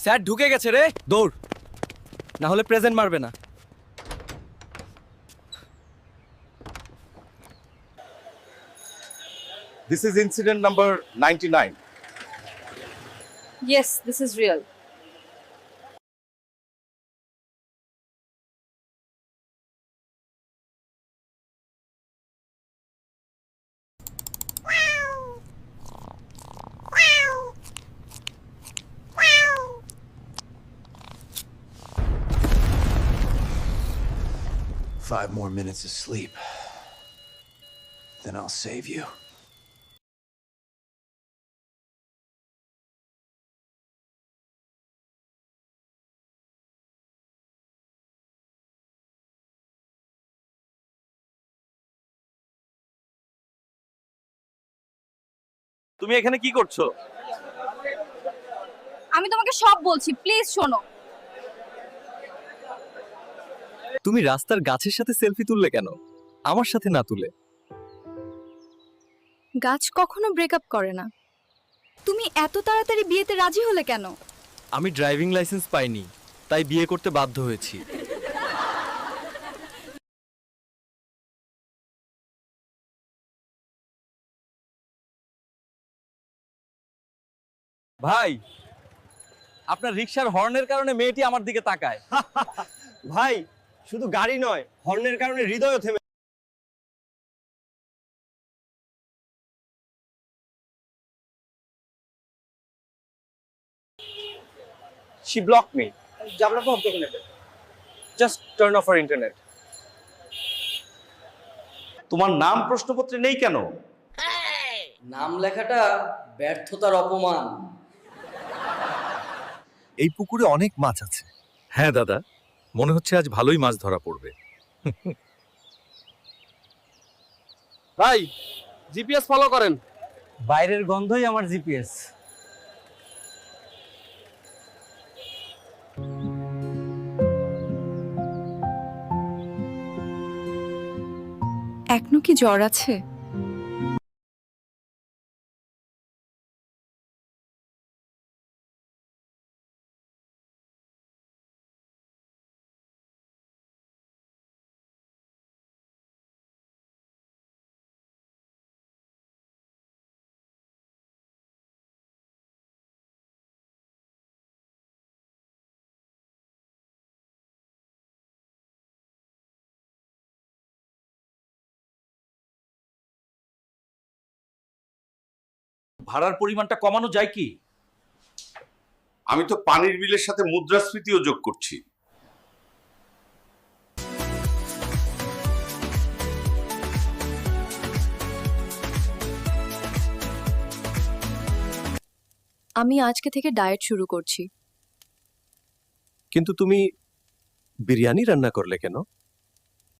Sir ঢুকে গেছে রে, দৌড়, না হলে প্রেজেন্ট মারবে না। This is incident number 99. Yes, this is real. Five more minutes of sleep. Then I'll save you. তুমি এখানে কি করছো? আমি তোমাকে সব বলছি, প্লিজ শোনো। তুমি রাস্তার গাছের সাথে সেলফি তুললে কেন, আমার সাথে না তুলে? গাছ কখনো ব্রেকআপ করে না। তুমি এত তাড়াতাড়ি বিয়েতে রাজি হলে কেন? আমি ড্রাইভিং লাইসেন্স পাইনি, তাই বিয়ে করতে বাধ্য হয়েছি। ভাই, আপনার রিকশার হর্নের কারণে মেয়েটি আমার দিকে তাকায়। ভাই, শুধু গাড়ি নয়, হর্নের কারণে হৃদয়ও থেমে। She blocked me. Just turn off her internet. তোমার নাম প্রশ্নপত্রে নেই কেন? নাম লেখাটা ব্যর্থতার অপমান। এই পুকুরে অনেক মাছ আছে। হ্যাঁ দাদা, মনে হচ্ছে আজ ভালোই মাছ ধরা পড়বে। ভাই, জিপিএস ফলো করেন। বাইরের গন্ধই আমার জিপিএস। এখনো কি জ্বর আছে? ভাড়ার পরিমাণটা কমানো যায় কি? আমি তো পানির বিলের সাথে মুদ্রাস্ফীতিও যোগ করছি। আমি আজকে থেকে ডায়েট শুরু করছি। কিন্তু তুমি বিরিয়ানি রান্না করলে কেন?